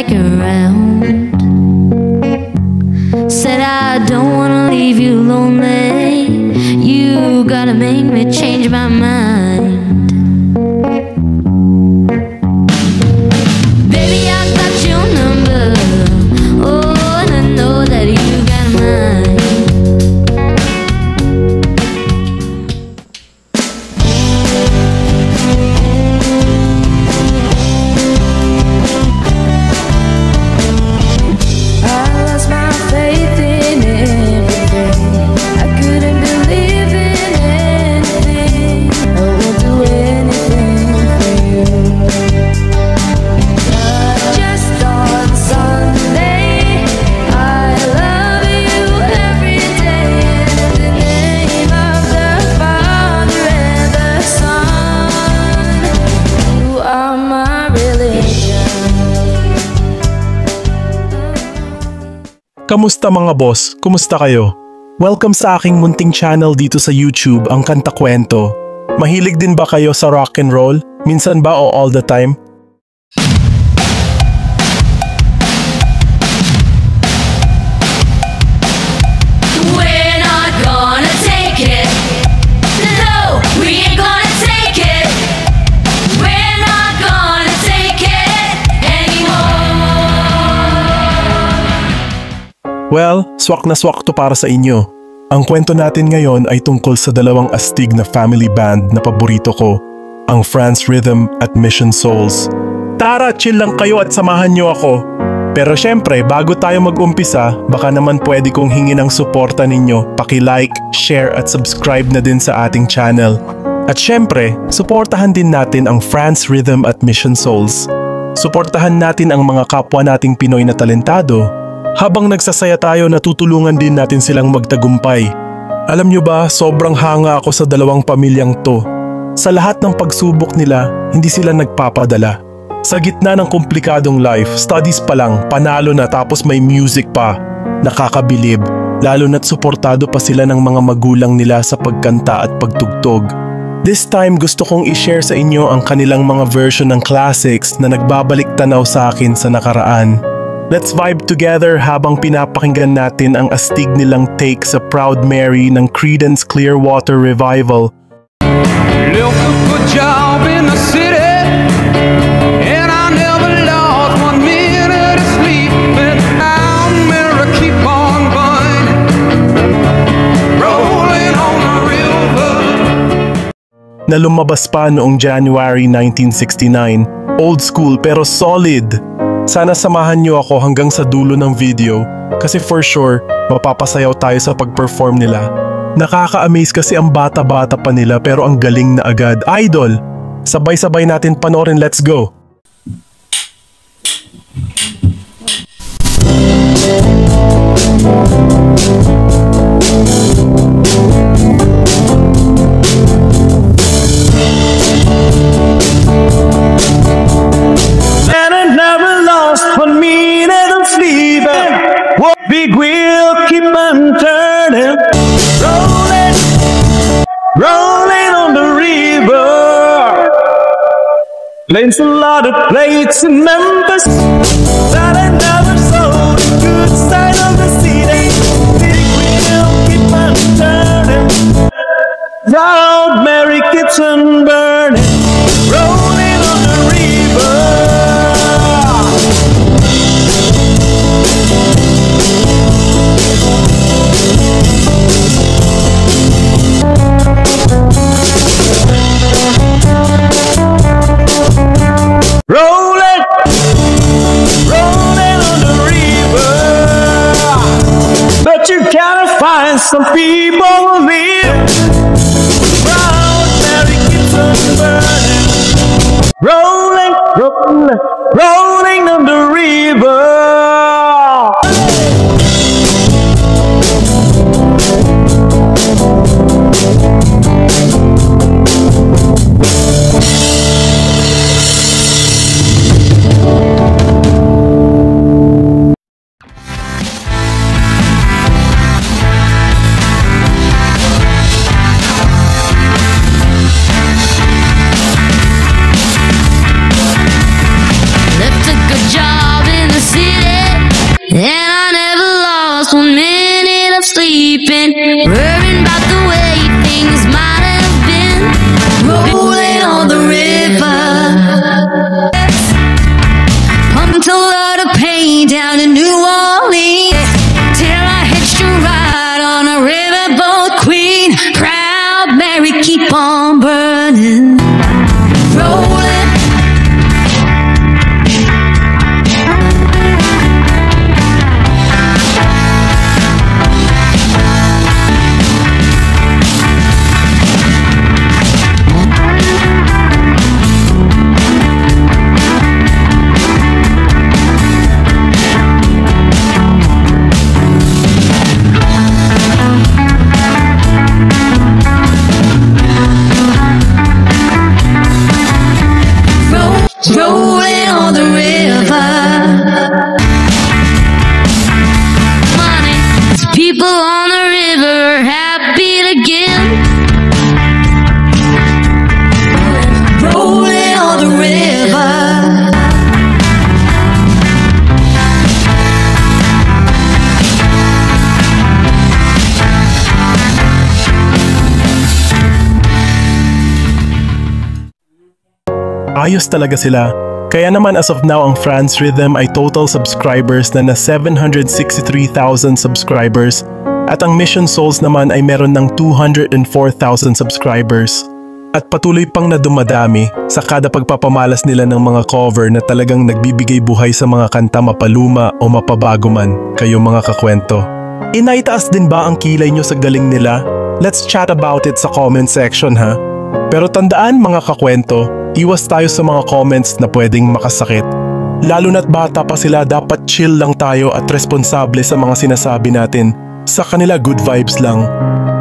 back around. Said I don't wanna leave you lonely. You gotta make me change my mind. Baby, I got your number. Oh, and I know that you got mine. Kamusta mga boss? Kumusta kayo? Welcome sa aking munting channel dito sa YouTube, ang Kanta Kwento. Mahilig din ba kayo sa rock and roll? Minsan ba o all the time? We're not gonna take it. No, we ain't gonna take it. We're not gonna take it anymore. Well, swak na swak to para sa inyo. Ang kwento natin ngayon ay tungkol sa dalawang astig na family band na paborito ko, ang France Rhythm at Mission Souls. Tara, chill lang kayo at samahan nyo ako. Pero syempre, bago tayo mag-umpisa, baka naman pwede kong hingin ang suporta ninyo. Paki-like, share at subscribe na din sa ating channel. At syempre, suportahan din natin ang France Rhythm at Mission Souls. Suportahan natin ang mga kapwa nating Pinoy na talentado. Habang nagsasaya tayo, natutulungan din natin silang magtagumpay. Alam nyo ba, sobrang hanga ako sa dalawang pamilyang to. Sa lahat ng pagsubok nila, hindi sila nagpapadala. Sa gitna ng komplikadong life, studies pa lang, panalo na tapos may music pa. Nakakabilib, lalo na't suportado pa sila ng mga magulang nila sa pagkanta at pagtugtog. This time, gusto kong i-share sa inyo ang kanilang mga version ng classics na nagbabalik tanaw sa akin sa nakaraan. Let's vibe together habang pinapakinggan natin ang astig nilang take sa Proud Mary ng Creedence Clearwater Revival. Left a good job in the city, and I never lost 1 minute of sleep. And Proud Mary keep on burning, rolling on the river. Na lumabas pa noong January 1969. Old school pero solid. Sana samahan niyo ako hanggang sa dulo ng video kasi for sure, mapapasayaw tayo sa pag-perform nila. Nakaka-amaze kasi ang bata-bata pa nila pero ang galing na agad. Idol! Sabay-sabay natin panoorin, let's go! Big wheel keep on turning, rolling, rolling on the river. Lanes a lot of plates in Memphis that I never saw the good side of the city. Big wheel keep on turning, Proud Mary keeps on burning, rolling on the river. Rolling, rolling on the river. But you gotta find some people who live. Proud Mary keeps on burning. Rolling, rolling, rolling on the river. Left a good job in the sleeping, worrying about the way things might have been. Rolling on the river, pumped a lot of pain down in New Orleans, till I hitched a ride on a riverboat queen. Proud Mary, keep on burning, rolling. Rolling on the river. Money, there's people on the river are happy to give. Rolling on the river. Ayos talaga sila. Kaya naman as of now ang France Rhythm ay total subscribers na 763,000 subscribers at ang Mission Souls naman ay meron ng 204,000 subscribers. At patuloy pang na dumadami sa kada pagpapamalas nila ng mga cover na talagang nagbibigay buhay sa mga kanta mapaluma o mapabago man kayo mga kakwento. Inaitaas din ba ang kilay nyo sa galing nila? Let's chat about it sa comment section ha. Pero tandaan mga kakwento, iwas tayo sa mga comments na pwedeng makasakit. Lalo na't bata pa sila, dapat chill lang tayo at responsable sa mga sinasabi natin. Sa kanila good vibes lang.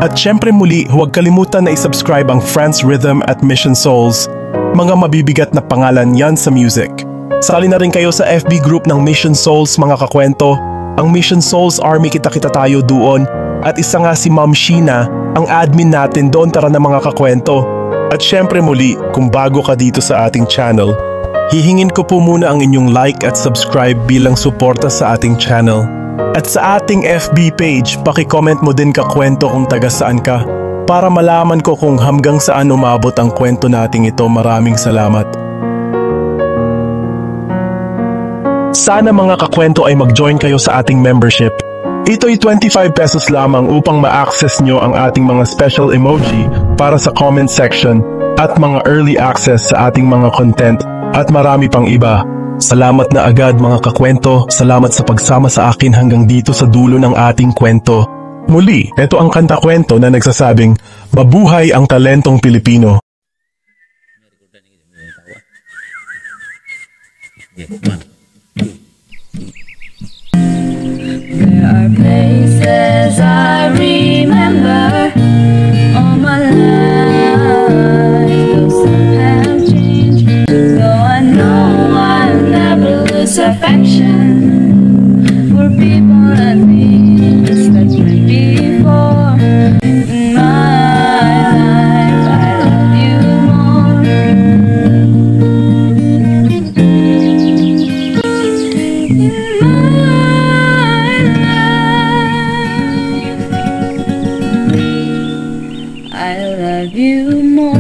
At syempre muli, huwag kalimutan na isubscribe ang France Rhythm at Mission Souls. Mga mabibigat na pangalan yan sa music. Sali na rin kayo sa FB group ng Mission Souls mga kakwento. Ang Mission Souls Army, kita-kita tayo doon. At isa nga si Ma'am Sheena, ang admin natin doon, tara na mga kakwento. At syempre muli, kung bago ka dito sa ating channel, hihingin ko po muna ang inyong like at subscribe bilang suporta sa ating channel. At sa ating FB page, paki-comment mo din kakwento kung taga saan ka para malaman ko kung hanggang saan umabot ang kwento nating ito. Maraming salamat. Sana mga kakwento ay mag-join kayo sa ating membership. Ito'y 25 pesos lamang upang ma-access nyo ang ating mga special emoji para sa comment section at mga early access sa ating mga content at marami pang iba. Salamat na agad mga kakwento, salamat sa pagsama sa akin hanggang dito sa dulo ng ating kwento. Muli, ito ang kanta kwento na nagsasabing, mabuhay ang talentong Pilipino. There are places I remember all my life, though some have changed. Though I know I'll never lose affection for people and things that went before. In my life, I love you more. I love you more.